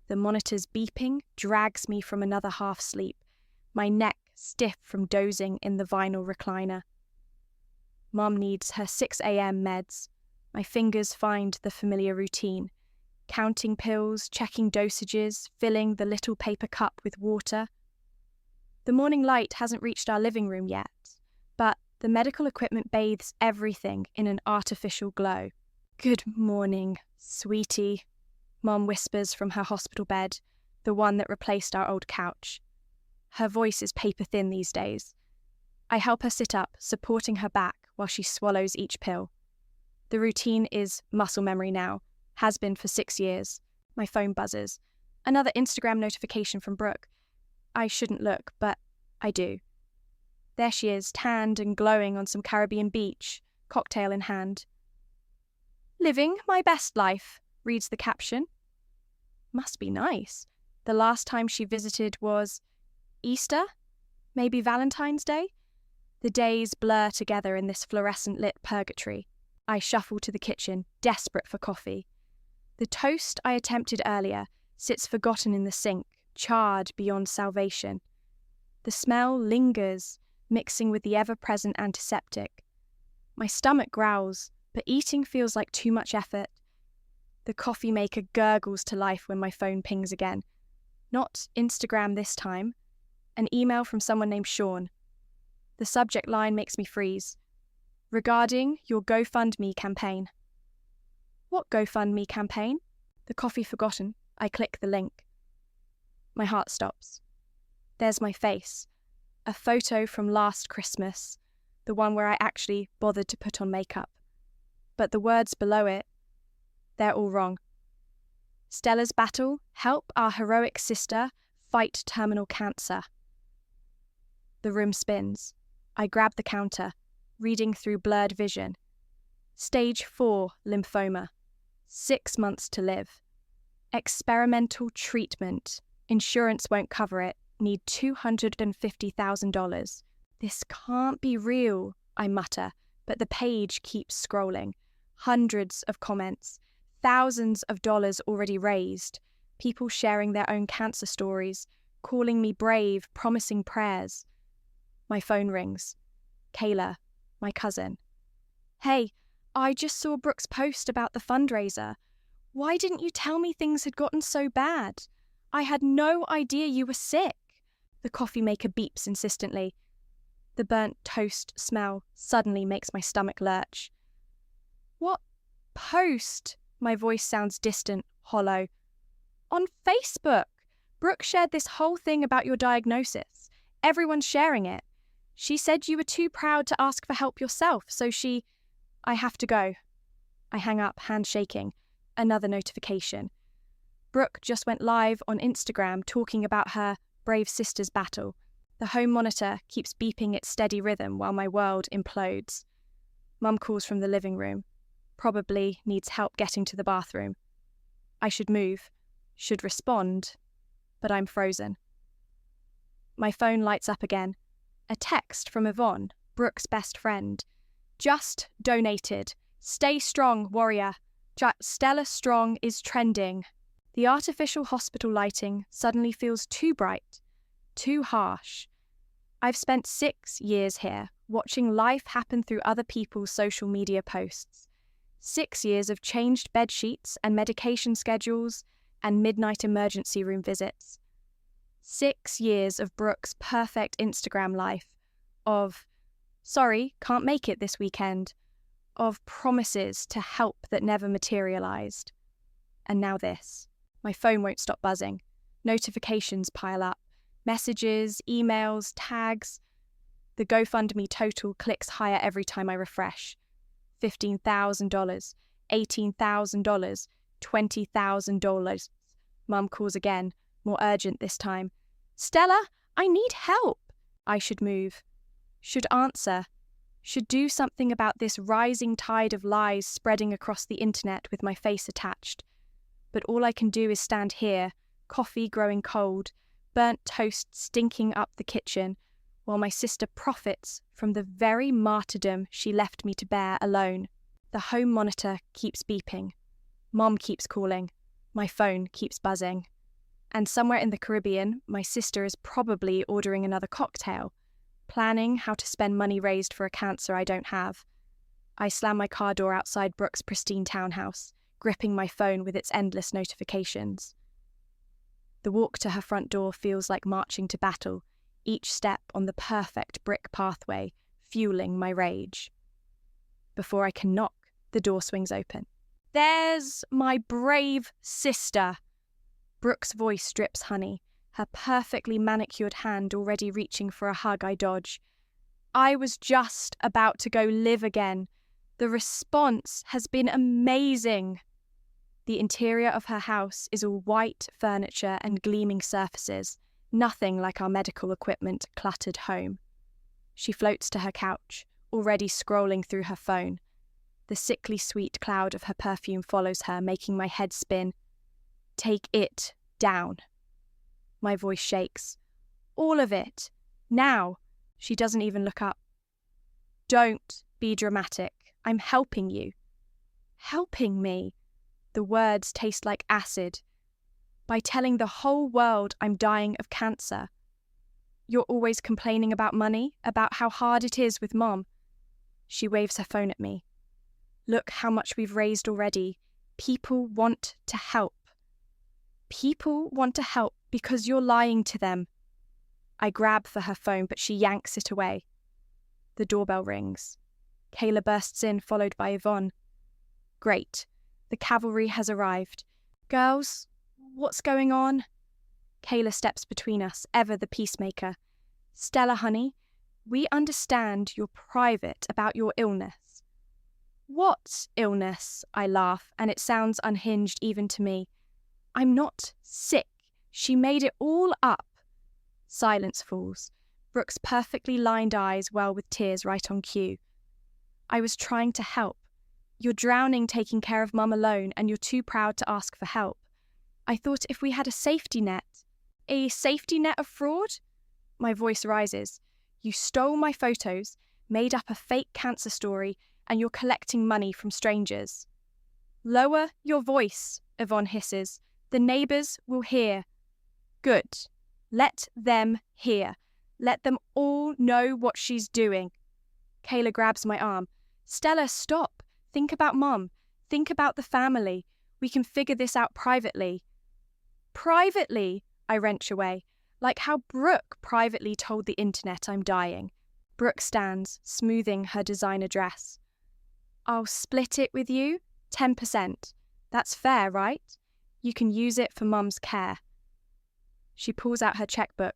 The monitor's beeping drags me from another half sleep, my neck stiff from dozing in the vinyl recliner. Mum needs her 6 a.m. meds. My fingers find the familiar routine. Counting pills, checking dosages, filling the little paper cup with water. The morning light hasn't reached our living room yet, but the medical equipment bathes everything in an artificial glow. "Good morning, sweetie," Mum whispers from her hospital bed, the one that replaced our old couch. Her voice is paper-thin these days. I help her sit up, supporting her back while she swallows each pill. The routine is muscle memory now, has been for 6 years. My phone buzzes. Another Instagram notification from Brooke. I shouldn't look, but I do. There she is, tanned and glowing on some Caribbean beach, cocktail in hand. "Living my best life," reads the caption. Must be nice. The last time she visited was Easter? Maybe Valentine's Day? The days blur together in this fluorescent-lit purgatory. I shuffle to the kitchen, desperate for coffee. The toast I attempted earlier sits forgotten in the sink, charred beyond salvation. The smell lingers, mixing with the ever-present antiseptic. My stomach growls, but eating feels like too much effort. The coffee maker gurgles to life when my phone pings again. Not Instagram this time. An email from someone named Sean. The subject line makes me freeze. "Regarding your GoFundMe campaign." What GoFundMe campaign? The coffee forgotten. I click the link. My heart stops. There's my face. A photo from last Christmas, the one where I actually bothered to put on makeup. But the words below it, they're all wrong. Stella's battle, help our heroic sister fight terminal cancer. The room spins. I grab the counter, reading through blurred vision. Stage 4 lymphoma. 6 months to live. Experimental treatment. Insurance won't cover it. Need $250,000. This can't be real, I mutter, but the page keeps scrolling. Hundreds of comments. Thousands of dollars already raised. People sharing their own cancer stories, calling me brave, promising prayers. My phone rings. Kayla, my cousin. "Hey, I just saw Brooke's post about the fundraiser. Why didn't you tell me things had gotten so bad? I had no idea you were sick." The coffee maker beeps insistently. The burnt toast smell suddenly makes my stomach lurch. "What post?" My voice sounds distant, hollow. "On Facebook. Brooke shared this whole thing about your diagnosis. Everyone's sharing it. She said you were too proud to ask for help yourself, so I have to go." I hang up, hand shaking. Another notification. Brooke just went live on Instagram talking about her brave sister's battle. The home monitor keeps beeping its steady rhythm while my world implodes. Mum calls from the living room. Probably needs help getting to the bathroom. I should move, should respond, but I'm frozen. My phone lights up again. A text from Yvonne, Brooke's best friend. "Just donated. Stay strong, warrior. Stella Strong is trending." The artificial hospital lighting suddenly feels too bright, too harsh. I've spent 6 years here, watching life happen through other people's social media posts. 6 years of changed bed sheets and medication schedules and midnight emergency room visits. 6 years of Brooke's perfect Instagram life, of "sorry, can't make it this weekend," of promises to help that never materialized. And now this. My phone won't stop buzzing. Notifications pile up. Messages, emails, tags. The GoFundMe total clicks higher every time I refresh. $15,000, $18,000, $20,000. Mum calls again, more urgent this time. "Stella, I need help." I should move. Should answer. Should do something about this rising tide of lies spreading across the internet with my face attached. But all I can do is stand here, coffee growing cold, burnt toast stinking up the kitchen, while my sister profits from the very martyrdom she left me to bear alone. The home monitor keeps beeping. Mom keeps calling. My phone keeps buzzing. And somewhere in the Caribbean, my sister is probably ordering another cocktail, planning how to spend money raised for a cancer I don't have. I slam my car door outside Brooke's pristine townhouse, gripping my phone with its endless notifications. The walk to her front door feels like marching to battle, each step on the perfect brick pathway, fueling my rage. Before I can knock, the door swings open. "There's my brave sister!" Brooke's voice drips honey, her perfectly manicured hand already reaching for a hug I dodge. "I was just about to go live again. The response has been amazing." The interior of her house is all white furniture and gleaming surfaces, nothing like our medical equipment cluttered home. She floats to her couch, already scrolling through her phone. The sickly sweet cloud of her perfume follows her, making my head spin. "Take it down." My voice shakes. "All of it. Now." She doesn't even look up. "Don't be dramatic. I'm helping you." Helping me? The words taste like acid. By telling the whole world I'm dying of cancer. "You're always complaining about money, about how hard it is with Mom." She waves her phone at me. "Look how much we've raised already. People want to help." People want to help because you're lying to them. I grab for her phone, but she yanks it away. The doorbell rings. Kayla bursts in, followed by Yvonne. "Great. The cavalry has arrived. Girls, what's going on?" Kayla steps between us, ever the peacemaker. "Stella, honey, we understand you're private about your illness." "What illness?" I laugh, and it sounds unhinged even to me. "I'm not sick. She made it all up." Silence falls. Brooke's perfectly lined eyes well with tears right on cue. "I was trying to help. You're drowning taking care of Mum alone, and you're too proud to ask for help. I thought if we had a safety net." "A safety net of fraud?" My voice rises. "You stole my photos, made up a fake cancer story, and you're collecting money from strangers." "Lower your voice," Yvonne hisses. "The neighbours will hear." "Good. Let them hear. Let them all know what she's doing." Kayla grabs my arm. "Stella, stop. Think about Mom. Think about the family. We can figure this out privately." "Privately?" I wrench away. "Like how Brooke privately told the internet I'm dying." Brooke stands, smoothing her designer dress. "I'll split it with you, 10%. That's fair, right? You can use it for Mum's care." She pulls out her checkbook.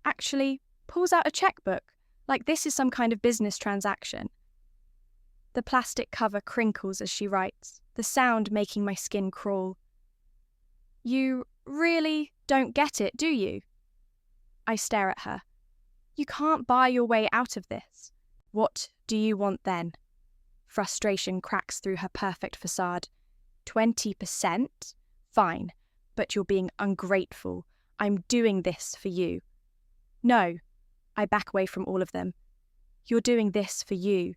Actually, pulls out a checkbook, like this is some kind of business transaction. The plastic cover crinkles as she writes, the sound making my skin crawl. "You really don't get it, do you?" I stare at her. "You can't buy your way out of this." "What do you want then?" Frustration cracks through her perfect facade. 20%? Fine, but you're being ungrateful. I'm doing this for you." "No." I back away from all of them. "You're doing this for you.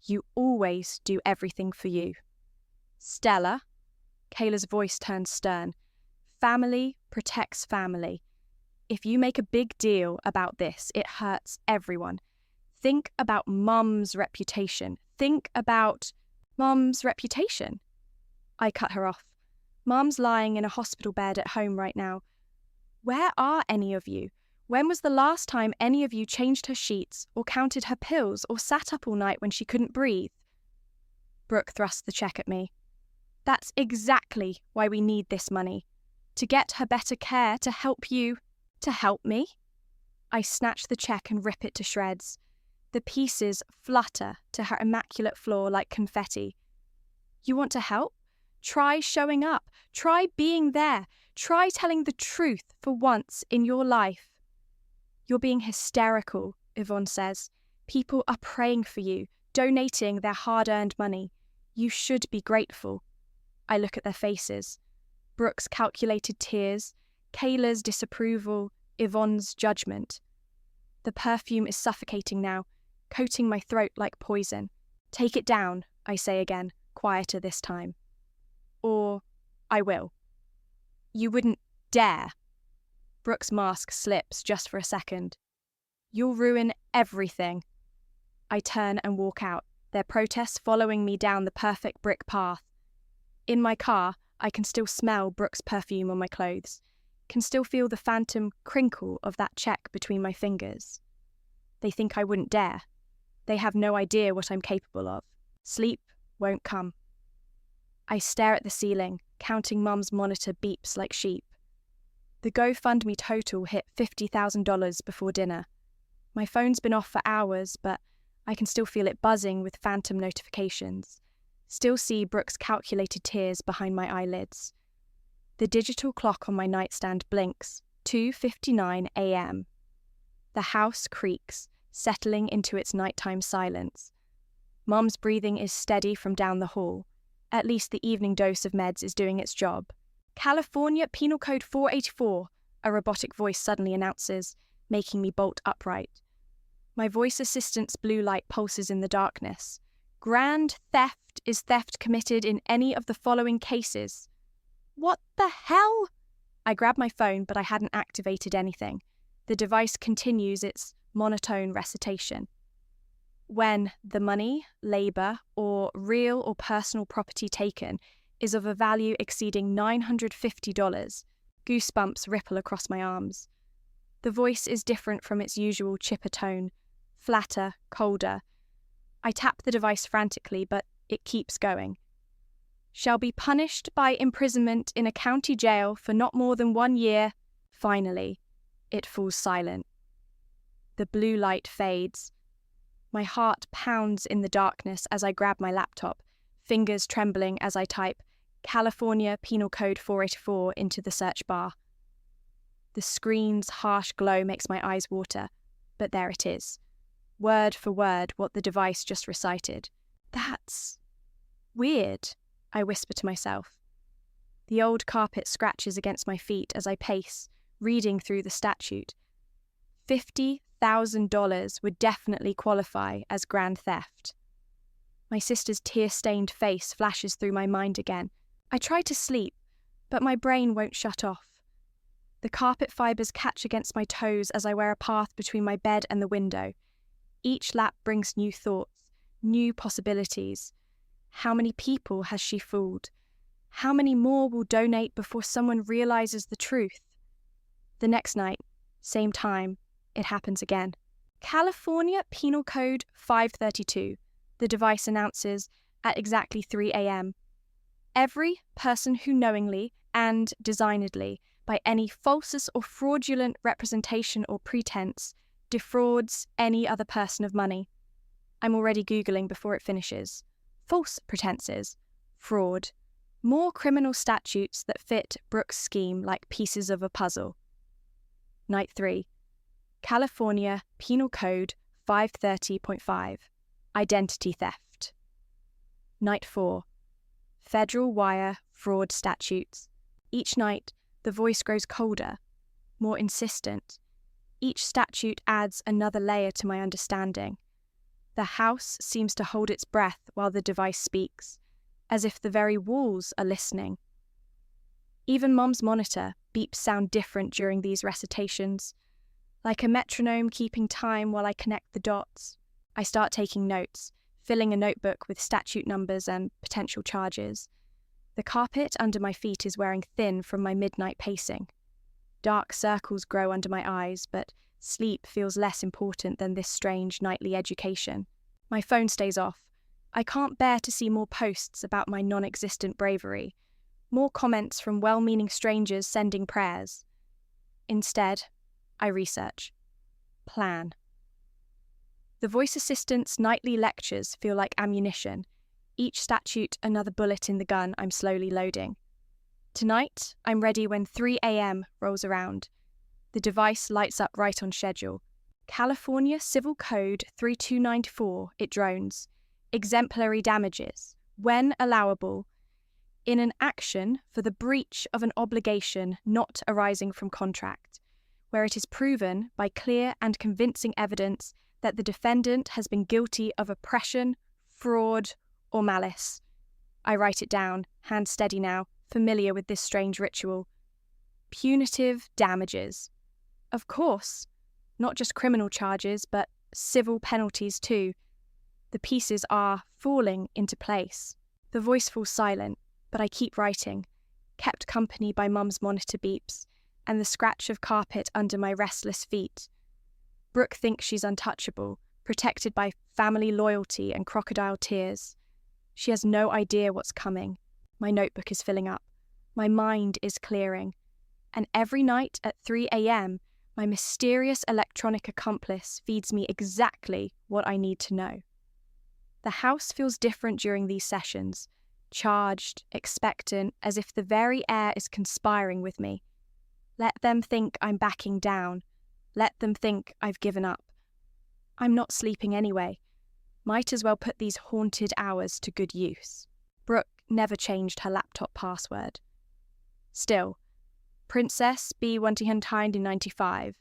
You always do everything for you." "Stella," Kayla's voice turns stern, "family protects family. If you make a big deal about this, it hurts everyone. Think about Mum's reputation. Think about—" "Mum's reputation?" I cut her off. "Mum's lying in a hospital bed at home right now. Where are any of you? When was the last time any of you changed her sheets or counted her pills or sat up all night when she couldn't breathe?" Brooke thrusts the check at me. "That's exactly why we need this money. To get her better care, to help you, to help me." I snatch the check and rip it to shreds. The pieces flutter to her immaculate floor like confetti. "You want to help? Try showing up. Try being there. Try telling the truth for once in your life." "You're being hysterical," Yvonne says. "People are praying for you, donating their hard-earned money. You should be grateful." I look at their faces. Brooke's calculated tears, Kayla's disapproval, Yvonne's judgment. The perfume is suffocating now, coating my throat like poison. "Take it down," I say again, quieter this time. "Or I will." "You wouldn't dare." Brooke's mask slips just for a second. "You'll ruin everything." I turn and walk out, their protests following me down the perfect brick path. In my car, I can still smell Brooke's perfume on my clothes, can still feel the phantom crinkle of that check between my fingers. They think I wouldn't dare. They have no idea what I'm capable of. Sleep won't come. I stare at the ceiling, counting Mum's monitor beeps like sheep. The GoFundMe total hit $50,000 before dinner. My phone's been off for hours, but I can still feel it buzzing with phantom notifications. Still see Brooke's calculated tears behind my eyelids. The digital clock on my nightstand blinks, 2:59 a.m. The house creaks, settling into its nighttime silence. Mum's breathing is steady from down the hall. At least the evening dose of meds is doing its job. "California Penal Code 484, a robotic voice suddenly announces, making me bolt upright. My voice assistant's blue light pulses in the darkness. "Grand theft is theft committed in any of the following cases." What the hell? I grab my phone, but I hadn't activated anything. The device continues its monotone recitation. "When the money, labour, or real or personal property taken is of a value exceeding $950, goosebumps ripple across my arms. The voice is different from its usual chipper tone, flatter, colder. I tap the device frantically, but it keeps going. "Shall be punished by imprisonment in a county jail for not more than 1 year. Finally, it falls silent. The blue light fades. My heart pounds in the darkness as I grab my laptop, fingers trembling as I type "California Penal Code 484 into the search bar. The screen's harsh glow makes my eyes water, but there it is. Word for word what the device just recited. "That's weird," I whisper to myself. The old carpet scratches against my feet as I pace, reading through the statute. $50,000 would definitely qualify as grand theft. My sister's tear-stained face flashes through my mind again. I try to sleep, but my brain won't shut off. The carpet fibres catch against my toes as I wear a path between my bed and the window. Each lap brings new thoughts, new possibilities. How many people has she fooled? How many more will donate before someone realizes the truth? The next night, same time, it happens again. "California Penal Code 532, the device announces at exactly 3 a.m. "Every person who knowingly and designedly, by any falsus or fraudulent representation or pretense, defrauds any other person of money." I'm already Googling before it finishes. False pretenses, fraud, more criminal statutes that fit Brooke's scheme like pieces of a puzzle. Night 3. California Penal Code 530.5, identity theft. Night 4. Federal wire fraud statutes. Each night, the voice grows colder, more insistent. Each statute adds another layer to my understanding. The house seems to hold its breath while the device speaks, as if the very walls are listening. Even Mum's monitor beeps sound different during these recitations, like a metronome keeping time while I connect the dots. I start taking notes, filling a notebook with statute numbers and potential charges. The carpet under my feet is wearing thin from my midnight pacing. Dark circles grow under my eyes, but sleep feels less important than this strange nightly education. My phone stays off. I can't bear to see more posts about my non-existent bravery, more comments from well-meaning strangers sending prayers. Instead, I research. Plan. The voice assistant's nightly lectures feel like ammunition, each statute another bullet in the gun I'm slowly loading. Tonight, I'm ready when 3 a.m. rolls around. The device lights up right on schedule. "California Civil Code 3294, it drones. Exemplary damages, when allowable, in an action for the breach of an obligation not arising from contract, where it is proven by clear and convincing evidence that the defendant has been guilty of oppression, fraud, or malice." I write it down, hand steady now, familiar with this strange ritual. Punitive damages. Of course. Not just criminal charges, but civil penalties too. The pieces are falling into place. The voice falls silent, but I keep writing, kept company by Mum's monitor beeps and the scratch of carpet under my restless feet. Brooke thinks she's untouchable, protected by family loyalty and crocodile tears. She has no idea what's coming. My notebook is filling up. My mind is clearing. And every night at 3 a.m., my mysterious electronic accomplice feeds me exactly what I need to know. The house feels different during these sessions, charged, expectant, as if the very air is conspiring with me. Let them think I'm backing down. Let them think I've given up. I'm not sleeping anyway. Might as well put these haunted hours to good use. Brooke never changed her laptop password. Still, Princess B1995.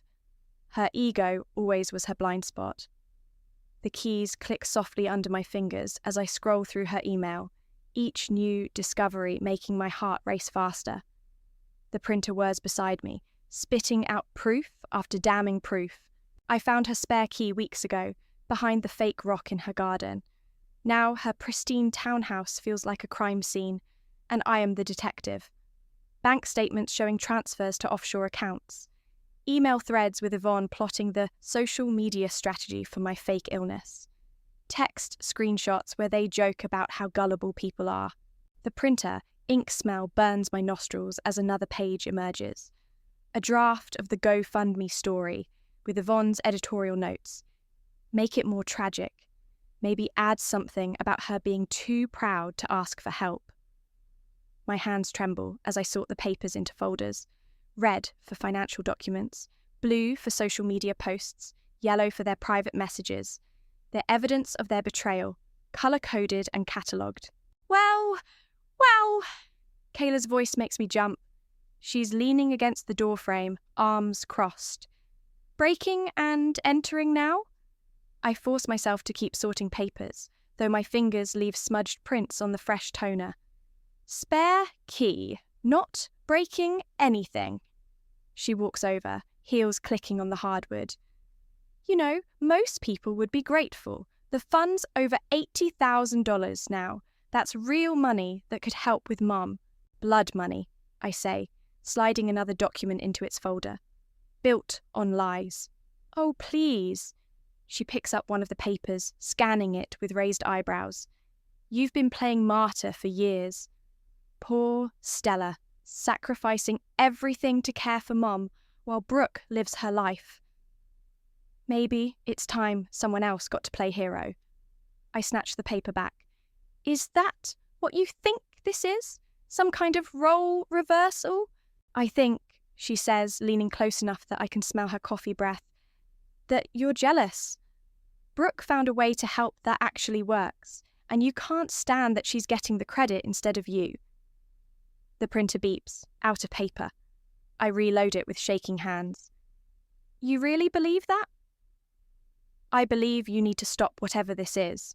Her ego always was her blind spot. The keys click softly under my fingers as I scroll through her email, each new discovery making my heart race faster. The printer whirs beside me, spitting out proof after damning proof. I found her spare key weeks ago, behind the fake rock in her garden. Now her pristine townhouse feels like a crime scene, and I am the detective. Bank statements showing transfers to offshore accounts. Email threads with Yvonne plotting the social media strategy for my fake illness. Text screenshots where they joke about how gullible people are. The printer, ink smell burns my nostrils as another page emerges. A draft of the GoFundMe story with Yvonne's editorial notes. Make it more tragic. Maybe add something about her being too proud to ask for help. My hands tremble as I sort the papers into folders. Red for financial documents, blue for social media posts, yellow for their private messages. They're evidence of their betrayal, colour-coded and catalogued. Well, Kayla's voice makes me jump. She's leaning against the doorframe, arms crossed. Breaking and entering now? I force myself to keep sorting papers, though my fingers leave smudged prints on the fresh toner. Spare key, not breaking anything. She walks over, heels clicking on the hardwood. You know, most people would be grateful. The fund's over $80,000 now. That's real money that could help with Mum. Blood money, I say, sliding another document into its folder. Built on lies. Oh, please. She picks up one of the papers, scanning it with raised eyebrows. You've been playing martyr for years. Poor Stella, sacrificing everything to care for Mum while Brooke lives her life. Maybe it's time someone else got to play hero. I snatch the paper back. Is that what you think this is? Some kind of role reversal? I think, she says, leaning close enough that I can smell her coffee breath, that you're jealous. Brooke found a way to help that actually works, and you can't stand that she's getting the credit instead of you. The printer beeps, out of paper. I reload it with shaking hands. You really believe that? I believe you need to stop whatever this is.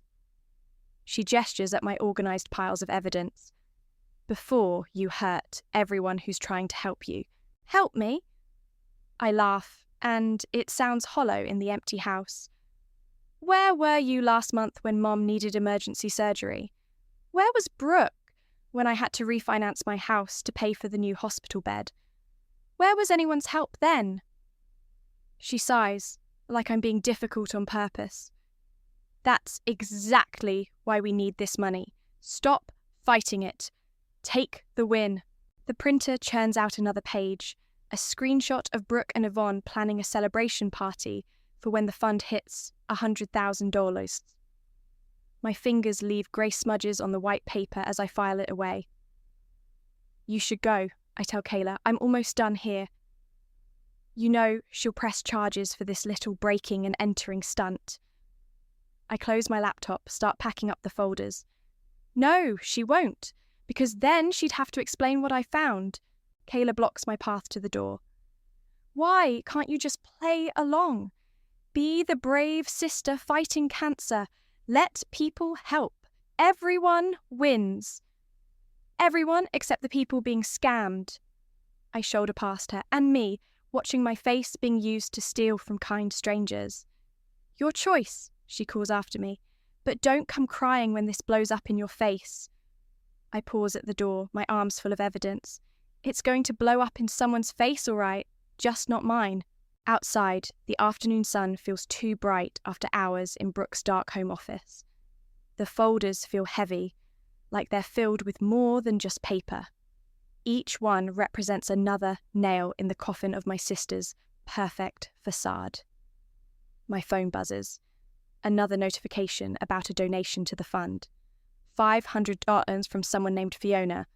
She gestures at my organised piles of evidence. Before you hurt everyone who's trying to help you. Help me? I laugh, and it sounds hollow in the empty house. Where were you last month when Mom needed emergency surgery? Where was Brooke when I had to refinance my house to pay for the new hospital bed? Where was anyone's help then? She sighs, like I'm being difficult on purpose. That's exactly why we need this money. Stop fighting it. Take the win. The printer churns out another page, a screenshot of Brooke and Yvonne planning a celebration party for when the fund hits $100,000. My fingers leave grey smudges on the white paper as I file it away. You should go, I tell Kayla. I'm almost done here. You know she'll press charges for this little breaking and entering stunt. I close my laptop, start packing up the folders. No, she won't, because then she'd have to explain what I found. Kayla blocks my path to the door. Why can't you just play along? Be the brave sister fighting cancer. Let people help. Everyone wins. Everyone except the people being scammed. I shoulder past her. And me. watching my face being used to steal from kind strangers. Your choice, she calls after me, but don't come crying when this blows up in your face. I pause at the door, my arms full of evidence. It's going to blow up in someone's face, all right, just not mine. Outside, the afternoon sun feels too bright after hours in Brooke's dark home office. The folders feel heavy, like they're filled with more than just paper. Each one represents another nail in the coffin of my sister's perfect facade. My phone buzzes. Another notification about a donation to the fund. $500 from someone named Fiona,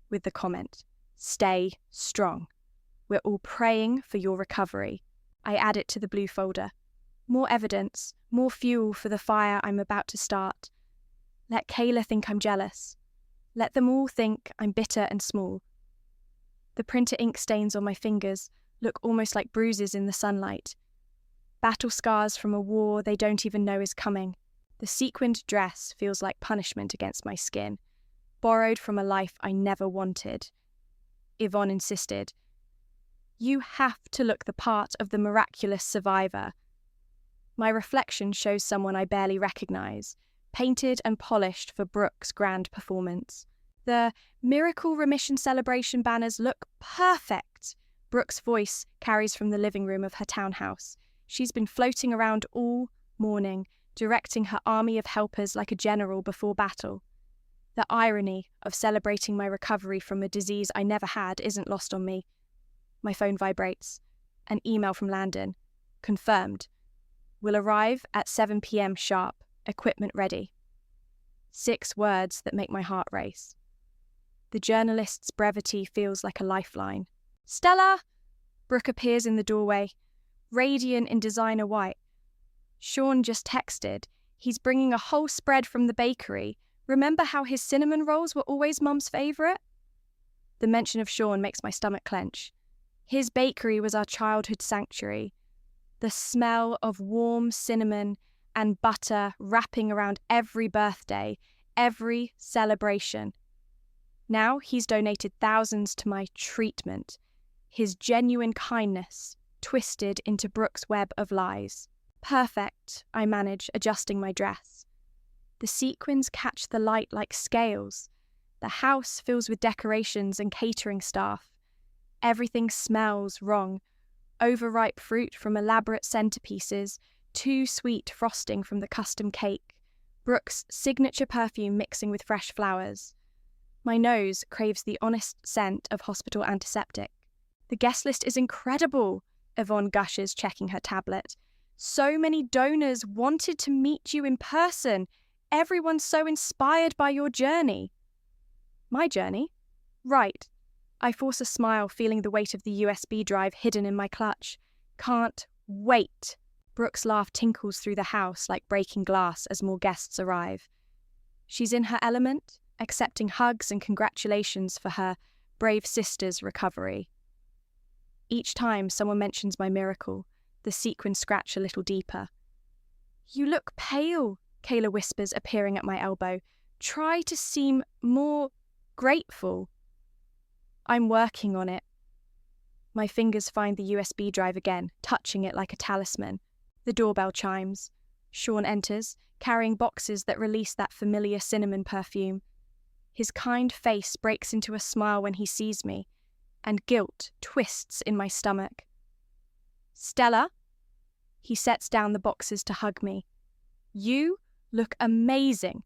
with the comment, "Stay strong. We're all praying for your recovery." I add it to the blue folder. More evidence, more fuel for the fire I'm about to start. Let Kayla think I'm jealous. Let them all think I'm bitter and small. The printer ink stains on my fingers look almost like bruises in the sunlight. Battle scars from a war they don't even know is coming. The sequined dress feels like punishment against my skin, borrowed from a life I never wanted. Yvonne insisted, "You have to look the part of the miraculous survivor." My reflection shows someone I barely recognize, painted and polished for Brooke's grand performance. The Miracle Remission Celebration banners look perfect. Brooke's voice carries from the living room of her townhouse. She's been floating around all morning, directing her army of helpers like a general before battle. The irony of celebrating my recovery from a disease I never had isn't lost on me. My phone vibrates. An email from Landon. Confirmed. Will arrive at 7 p.m. sharp. Equipment ready. 6 words that make my heart race. The journalist's brevity feels like a lifeline. "Stella!" Brooke appears in the doorway, radiant in designer white. Sean just texted. He's bringing a whole spread from the bakery. Remember how his cinnamon rolls were always Mum's favourite? The mention of Sean makes my stomach clench. His bakery was our childhood sanctuary. The smell of warm cinnamon and butter wrapping around every birthday, every celebration. Now he's donated thousands to my treatment. His genuine kindness twisted into Brooke's web of lies. Perfect, I manage, adjusting my dress. The sequins catch the light like scales. The house fills with decorations and catering staff. Everything smells wrong. Overripe fruit from elaborate centerpieces, too sweet frosting from the custom cake, Brooke's signature perfume mixing with fresh flowers. My nose craves the honest scent of hospital antiseptic. "The guest list is incredible," Yvonne gushes, checking her tablet. "So many donors wanted to meet you in person. Everyone's so inspired by your journey." My journey? Right. I force a smile, feeling the weight of the USB drive hidden in my clutch. Can't wait. Brooke's laugh tinkles through the house like breaking glass as more guests arrive. She's in her element, accepting hugs and congratulations for her brave sister's recovery. Each time someone mentions my miracle, the sequins scratch a little deeper. "You look pale," Kayla whispers, appearing at my elbow. "Try to seem more grateful." "I'm working on it." My fingers find the USB drive again, touching it like a talisman. The doorbell chimes. Sean enters, carrying boxes that release that familiar cinnamon perfume. His kind face breaks into a smile when he sees me, and guilt twists in my stomach. "Stella?" He sets down the boxes to hug me. "You look amazing.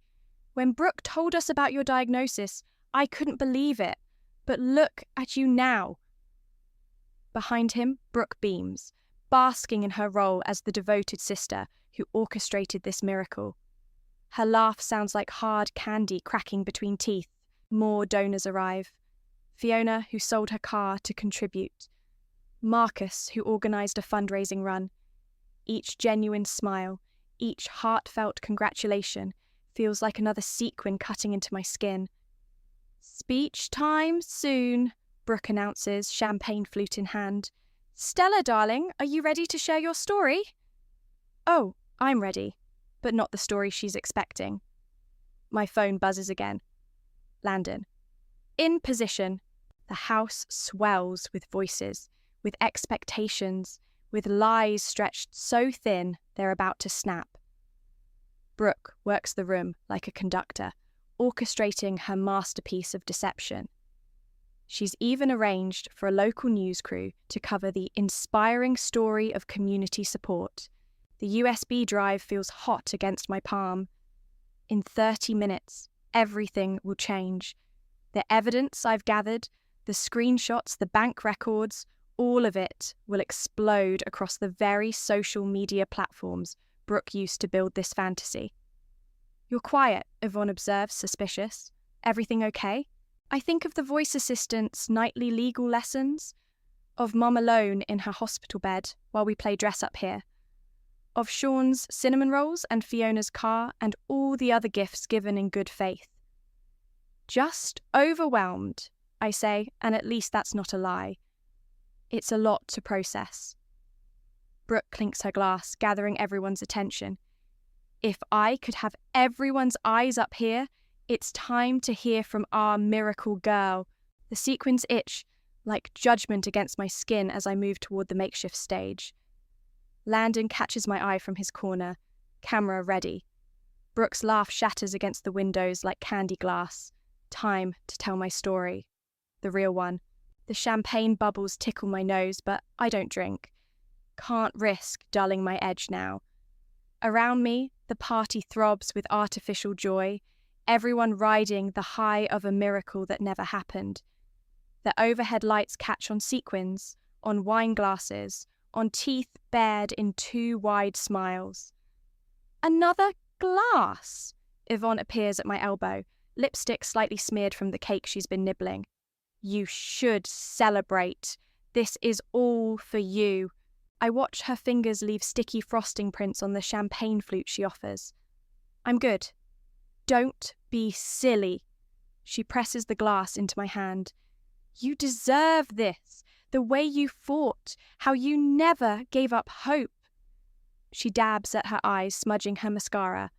When Brooke told us about your diagnosis, I couldn't believe it. But look at you now." Behind him, Brooke beams, basking in her role as the devoted sister who orchestrated this miracle. Her laugh sounds like hard candy cracking between teeth. More donors arrive. Fiona, who sold her car to contribute. Marcus, who organised a fundraising run. Each genuine smile, each heartfelt congratulation feels like another sequin cutting into my skin. "Speech time soon," Brooke announces, champagne flute in hand. "Stella, darling, are you ready to share your story?" Oh, I'm ready, but not the story she's expecting. My phone buzzes again. Landon. In position. The house swells with voices. with expectations, with lies stretched so thin they're about to snap. Brooke works the room like a conductor, orchestrating her masterpiece of deception. She's even arranged for a local news crew to cover the inspiring story of community support. The USB drive feels hot against my palm. In 30 minutes, everything will change. The evidence I've gathered, the screenshots, the bank records, all of it will explode across the very social media platforms Brooke used to build this fantasy. "You're quiet," Yvonne observes, suspicious. "Everything okay?" I think of the voice assistant's nightly legal lessons, of Mum alone in her hospital bed while we play dress up here, of Sean's cinnamon rolls and Fiona's car and all the other gifts given in good faith. Just overwhelmed, I say, and at least that's not a lie. It's a lot to process. Brooke clinks her glass, gathering everyone's attention. If I could have everyone's eyes up here, it's time to hear from our miracle girl. The sequins itch like judgment against my skin as I move toward the makeshift stage. Landon catches my eye from his corner, camera ready. Brooke's laugh shatters against the windows like candy glass. Time to tell my story. The real one. The champagne bubbles tickle my nose, but I don't drink. Can't risk dulling my edge now. Around me, the party throbs with artificial joy, everyone riding the high of a miracle that never happened. The overhead lights catch on sequins, on wine glasses, on teeth bared in two wide smiles. "Another glass!" Yvonne appears at my elbow, lipstick slightly smeared from the cake she's been nibbling. "You should celebrate. This is all for you." I watch her fingers leave sticky frosting prints on the champagne flute she offers. "I'm good." "Don't be silly." She presses the glass into my hand. "You deserve this. The way you fought, how you never gave up hope." She dabs at her eyes, smudging her mascara.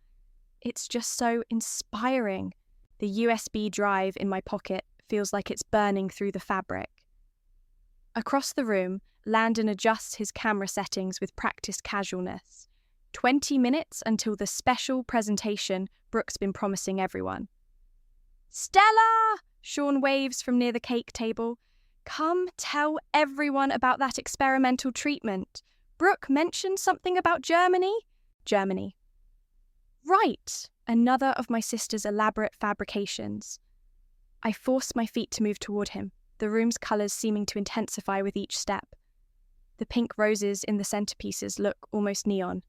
It's just so inspiring. The USB drive in my pocket feels like it's burning through the fabric. Across the room, Landon adjusts his camera settings with practiced casualness. 20 minutes until the special presentation Brooke's been promising everyone. "Stella!" Sean waves from near the cake table. "Come tell everyone about that experimental treatment. Brooke mentioned something about Germany." Germany. Right, another of my sister's elaborate fabrications. I force my feet to move toward him, the room's colours seeming to intensify with each step. The pink roses in the centerpieces look almost neon.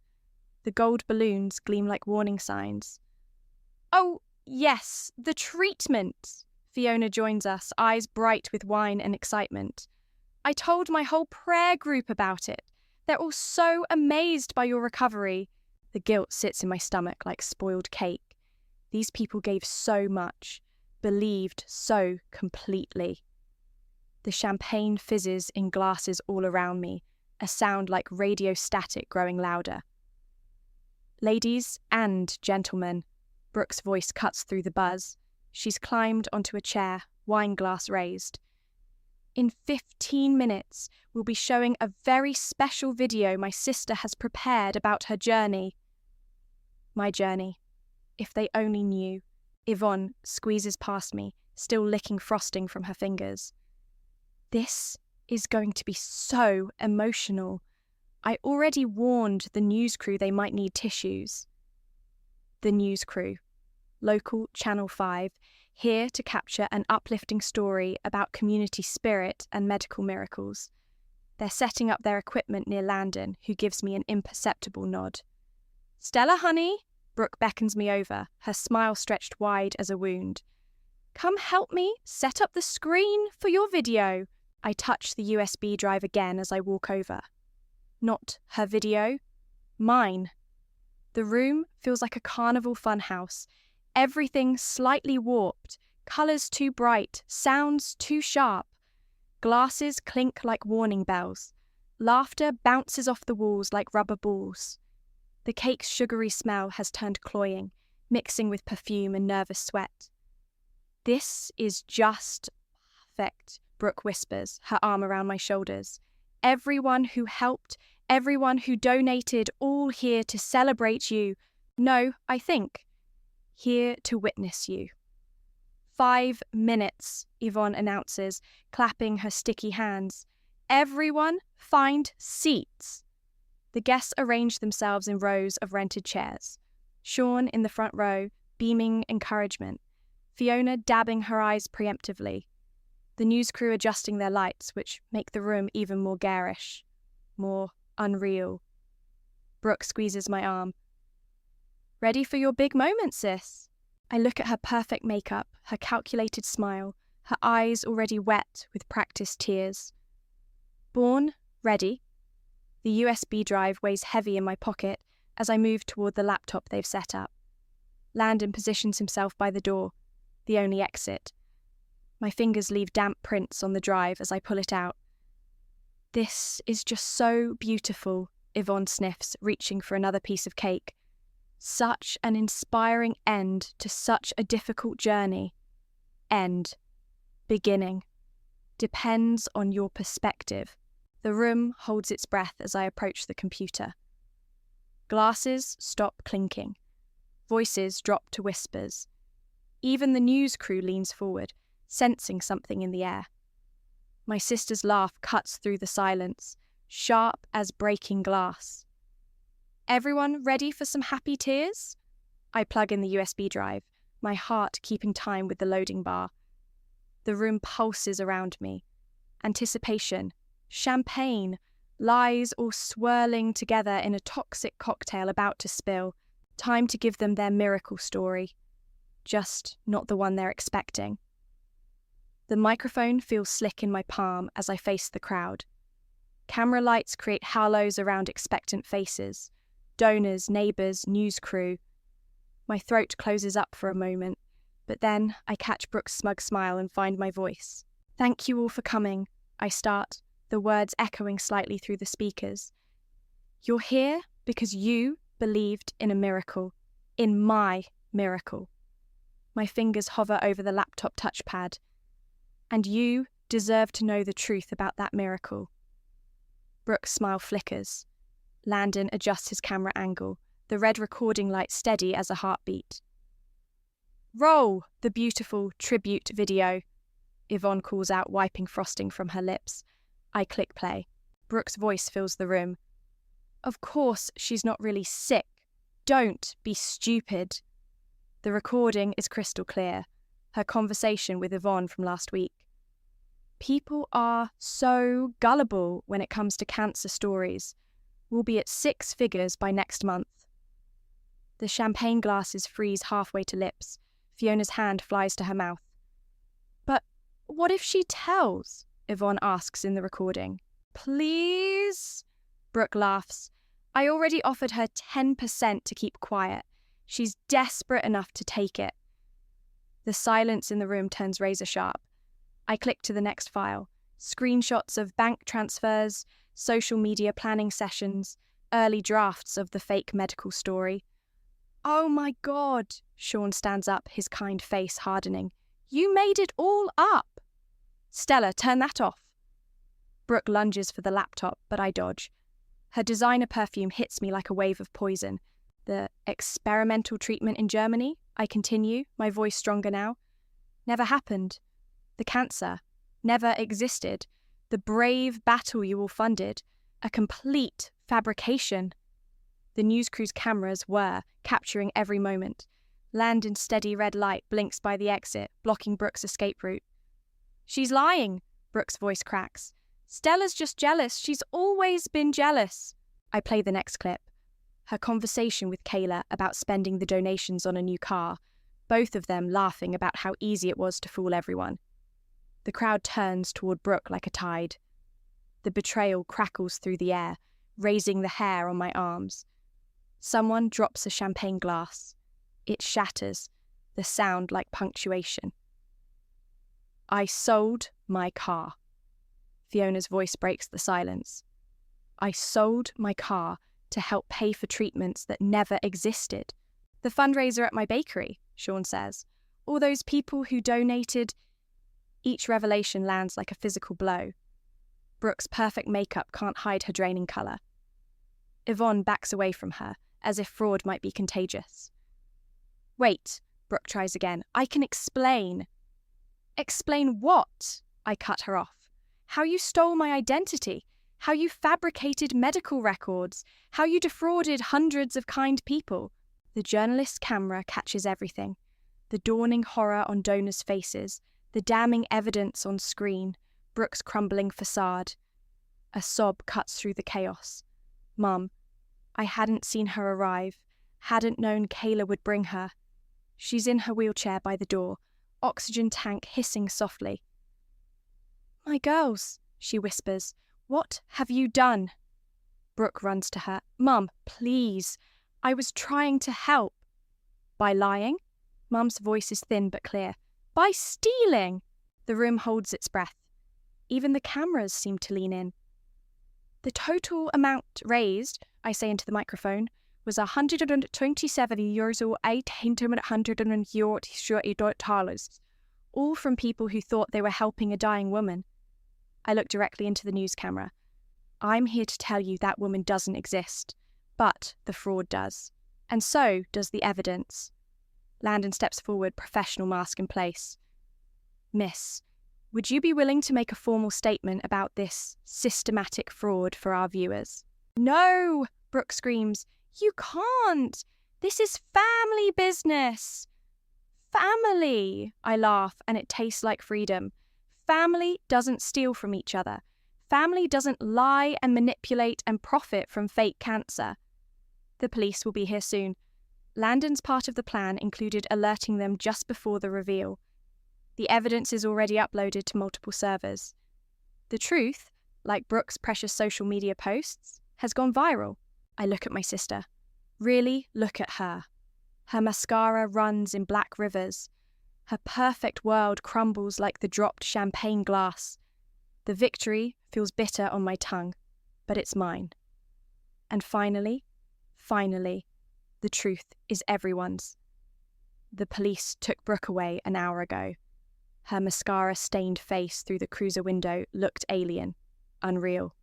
The gold balloons gleam like warning signs. "Oh, yes, the treatment!" Fiona joins us, eyes bright with wine and excitement. "I told my whole prayer group about it. They're all so amazed by your recovery." The guilt sits in my stomach like spoiled cake. These people gave so much, believed so completely. The champagne fizzes in glasses all around me, a sound like radio static growing louder. "Ladies and gentlemen," Brooke's voice cuts through the buzz. She's climbed onto a chair, wine glass raised. "In 15 minutes, we'll be showing a very special video my sister has prepared about her journey." My journey. If they only knew. Yvonne squeezes past me, still licking frosting from her fingers. "This is going to be so emotional. I already warned the news crew they might need tissues." The news crew. Local Channel 5, here to capture an uplifting story about community spirit and medical miracles. They're setting up their equipment near Landon, who gives me an imperceptible nod. "Stella, honey," Brooke beckons me over, her smile stretched wide as a wound. "Come help me set up the screen for your video." I touch the USB drive again as I walk over. Not her video, mine. The room feels like a carnival funhouse. Everything slightly warped, colours too bright, sounds too sharp. Glasses clink like warning bells. Laughter bounces off the walls like rubber balls. The cake's sugary smell has turned cloying, mixing with perfume and nervous sweat. "This is just perfect," Brooke whispers, her arm around my shoulders. Everyone who helped, everyone who donated, all here to celebrate you. No, I think. Here to witness you. 5 minutes, Yvonne announces, clapping her sticky hands. Everyone find seats. The guests arrange themselves in rows of rented chairs. Sean in the front row, beaming encouragement. Fiona dabbing her eyes preemptively. The news crew adjusting their lights, which make the room even more garish, more unreal. Brooke squeezes my arm. Ready for your big moment, sis? I look at her perfect makeup, her calculated smile, her eyes already wet with practiced tears. Born, ready. The USB drive weighs heavy in my pocket as I move toward the laptop they've set up. Landon positions himself by the door, the only exit. My fingers leave damp prints on the drive as I pull it out. This is just so beautiful, Yvonne sniffs, reaching for another piece of cake. Such an inspiring end to such a difficult journey. End. Beginning. Depends on your perspective. The room holds its breath as I approach the computer. Glasses stop clinking. Voices drop to whispers. Even the news crew leans forward, sensing something in the air. My sister's laugh cuts through the silence, sharp as breaking glass. Everyone ready for some happy tears? I plug in the USB drive, my heart keeping time with the loading bar. The room pulses around me. Anticipation, champagne, lies all swirling together in a toxic cocktail about to spill. Time to give them their miracle story. Just not the one they're expecting. The microphone feels slick in my palm as I face the crowd. Camera lights create halos around expectant faces. Donors, neighbours, news crew. My throat closes up for a moment, but then I catch Brooke's smug smile and find my voice. Thank you all for coming, I start, the words echoing slightly through the speakers. You're here because you believed in a miracle, in my miracle. My fingers hover over the laptop touchpad. And you deserve to know the truth about that miracle. Brooke's smile flickers. Landon adjusts his camera angle, the red recording light steady as a heartbeat. Roll the beautiful tribute video, Yvonne calls out, wiping frosting from her lips. I click play. Brooke's voice fills the room. Of course she's not really sick. Don't be stupid. The recording is crystal clear, her conversation with Yvonne from last week. People are so gullible when it comes to cancer stories. We'll be at 6 figures by next month. The champagne glasses freeze halfway to lips. Fiona's hand flies to her mouth. But what if she tells? Yvonne asks in the recording. Please? Brooke laughs. I already offered her 10% to keep quiet. She's desperate enough to take it. The silence in the room turns razor sharp. I click to the next file. Screenshots of bank transfers, social media planning sessions, early drafts of the fake medical story. Oh my God, Sean stands up, his kind face hardening. You made it all up. Stella, turn that off. Brooke lunges for the laptop, but I dodge. Her designer perfume hits me like a wave of poison. The experimental treatment in Germany, I continue, my voice stronger now. Never happened. The cancer never existed. The brave battle you all funded, a complete fabrication. The news crew's cameras were capturing every moment. Landon's steady red light blinks by the exit, blocking Brooke's escape route. She's lying, Brooke's voice cracks. Stella's just jealous. She's always been jealous. I play the next clip. Her conversation with Kayla about spending the donations on a new car, both of them laughing about how easy it was to fool everyone. The crowd turns toward Brooke like a tide. The betrayal crackles through the air, raising the hair on my arms. Someone drops a champagne glass. It shatters, the sound like punctuation. I sold my car. Fiona's voice breaks the silence. I sold my car to help pay for treatments that never existed. The fundraiser at my bakery, Sean says. All those people who donated. Each revelation lands like a physical blow. Brooke's perfect makeup can't hide her draining colour. Yvonne backs away from her, as if fraud might be contagious. Wait, Brooke tries again. I can explain. Explain what? I cut her off. How you stole my identity. How you fabricated medical records. How you defrauded hundreds of kind people. The journalist's camera catches everything. The dawning horror on donors' faces. The damning evidence on screen. Brooke's crumbling facade. A sob cuts through the chaos. Mum, I hadn't seen her arrive. Hadn't known Kayla would bring her. She's in her wheelchair by the door, oxygen tank hissing softly. My girls, she whispers, what have you done? Brooke runs to her. Mum, please. I was trying to help. By lying? Mum's voice is thin but clear. By stealing! The room holds its breath. Even the cameras seem to lean in. The total amount raised, I say into the microphone, was $127,840, all from people who thought they were helping a dying woman. I look directly into the news camera. I'm here to tell you that woman doesn't exist, but the fraud does. And so does the evidence. Landon steps forward, professional mask in place. Miss, would you be willing to make a formal statement about this systematic fraud for our viewers? No, Brooke screams. You can't. This is family business. Family, I laugh, and it tastes like freedom. Family doesn't steal from each other. Family doesn't lie and manipulate and profit from fake cancer. The police will be here soon. Landon's part of the plan included alerting them just before the reveal. The evidence is already uploaded to multiple servers. The truth, like Brooke's precious social media posts, has gone viral. I look at my sister. Really look at her. Her mascara runs in black rivers. Her perfect world crumbles like the dropped champagne glass. The victory feels bitter on my tongue, but it's mine. And finally, the truth is everyone's. The police took Brooke away an hour ago. Her mascara-stained face through the cruiser window looked alien, unreal.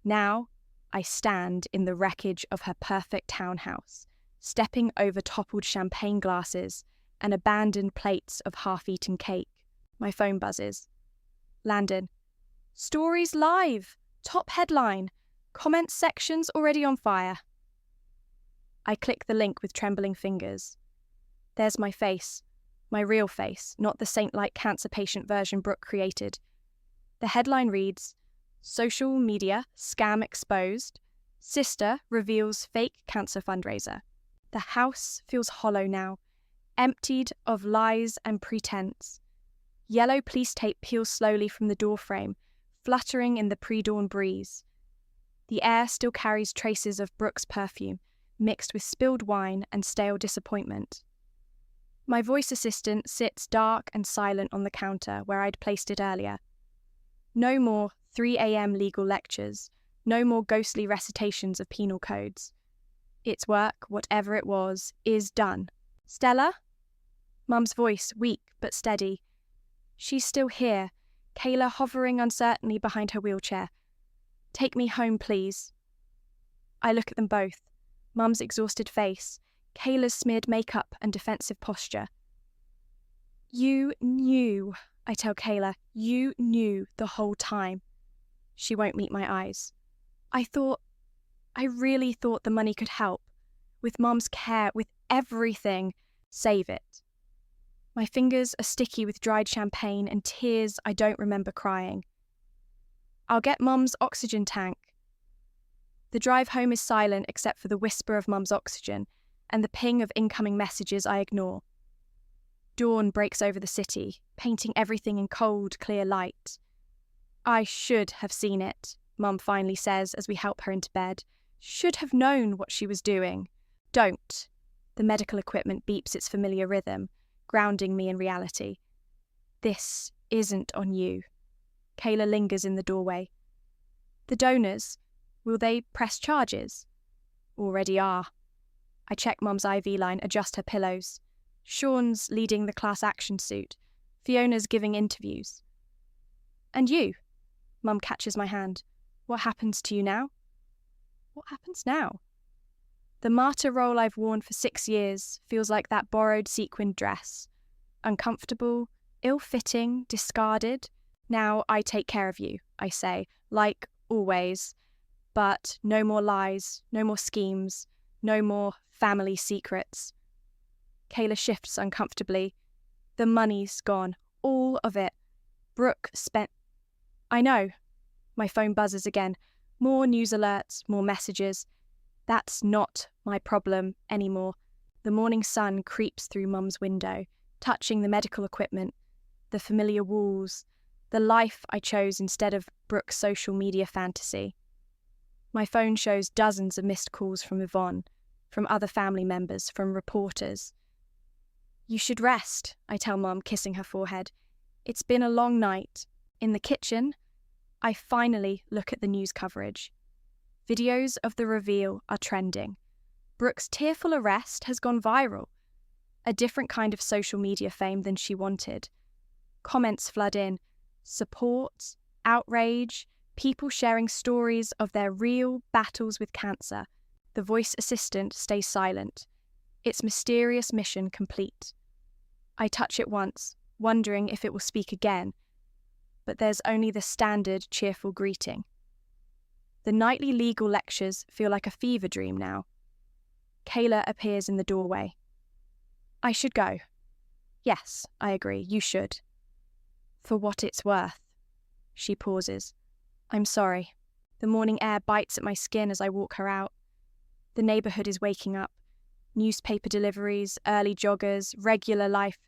Now, I stand in the wreckage of her perfect townhouse, stepping over toppled champagne glasses and abandoned plates of half-eaten cake. My phone buzzes. Landon. Stories live. Top headline. Comments sections already on fire. I click the link with trembling fingers. There's my face. My real face, not the saint-like cancer patient version Brooke created. The headline reads, Social media scam exposed. Sister reveals fake cancer fundraiser. The house feels hollow now, emptied of lies and pretense. Yellow police tape peels slowly from the doorframe, fluttering in the pre-dawn breeze. The air still carries traces of Brooke's perfume, mixed with spilled wine and stale disappointment. My voice assistant sits dark and silent on the counter where I'd placed it earlier. No more 3 a.m. legal lectures, no more ghostly recitations of penal codes. Its work, whatever it was, is done. Stella? Mum's voice, weak but steady. She's still here, Kayla hovering uncertainly behind her wheelchair. Take me home, please. I look at them both. Mum's exhausted face, Kayla's smeared makeup and defensive posture. You knew, I tell Kayla, you knew the whole time. She won't meet my eyes. I really thought the money could help. With Mum's care, with everything, save it. My fingers are sticky with dried champagne and tears I don't remember crying. I'll get Mum's oxygen tank. The drive home is silent except for the whisper of Mum's oxygen and the ping of incoming messages I ignore. Dawn breaks over the city, painting everything in cold, clear light. I should have seen it, Mum finally says as we help her into bed. Should have known what she was doing. Don't. The medical equipment beeps its familiar rhythm, grounding me in reality. This isn't on you. Kayla lingers in the doorway. The donors, will they press charges? Already are. I check Mum's IV line, adjust her pillows. Sean's leading the class action suit. Fiona's giving interviews. And you? Mum catches my hand. What happens to you now? What happens now? The martyr role I've worn for 6 years feels like that borrowed sequined dress. Uncomfortable, ill-fitting, discarded. Now I take care of you, I say, like always. But no more lies, no more schemes, no more family secrets. Kayla shifts uncomfortably. The money's gone, all of it. Brooke spent... I know. My phone buzzes again. More news alerts, more messages. That's not my problem anymore. The morning sun creeps through Mum's window, touching the medical equipment, the familiar walls, the life I chose instead of Brooke's social media fantasy. My phone shows dozens of missed calls from Yvonne, from other family members, from reporters. You should rest, I tell Mum, kissing her forehead. It's been a long night. In the kitchen, I finally look at the news coverage. Videos of the reveal are trending. Brooke's tearful arrest has gone viral. A different kind of social media fame than she wanted. Comments flood in. Support, outrage, people sharing stories of their real battles with cancer. The voice assistant stays silent. Its mysterious mission complete. I touch it once, wondering if it will speak again. But there's only the standard cheerful greeting. The nightly legal lectures feel like a fever dream now. Kayla appears in the doorway. I should go. Yes, I agree, you should. For what it's worth. She pauses. I'm sorry. The morning air bites at my skin as I walk her out. The neighbourhood is waking up. Newspaper deliveries, early joggers, regular life,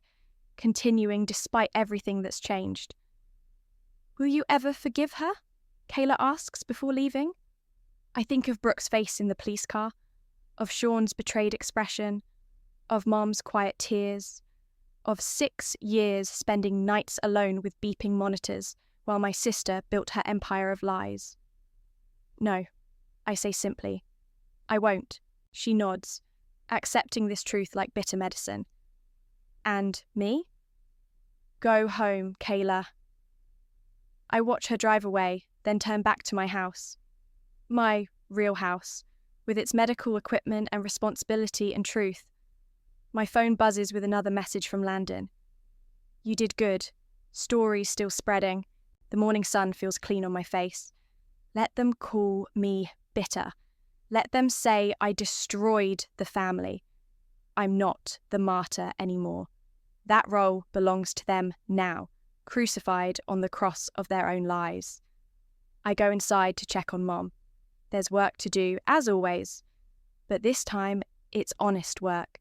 continuing despite everything that's changed. Will you ever forgive her? Kayla asks before leaving. I think of Brooke's face in the police car, of Sean's betrayed expression, of Mom's quiet tears, of 6 years spending nights alone with beeping monitors while my sister built her empire of lies. No, I say simply. I won't. She nods, accepting this truth like bitter medicine. And me? Go home, Kayla. I watch her drive away, then turn back to my house. My real house, with its medical equipment and responsibility and truth. My phone buzzes with another message from Landon. You did good. Stories still spreading. The morning sun feels clean on my face. Let them call me bitter. Let them say I destroyed the family. I'm not the martyr anymore. That role belongs to them now, crucified on the cross of their own lies. I go inside to check on Mom. There's work to do, as always, but this time it's honest work.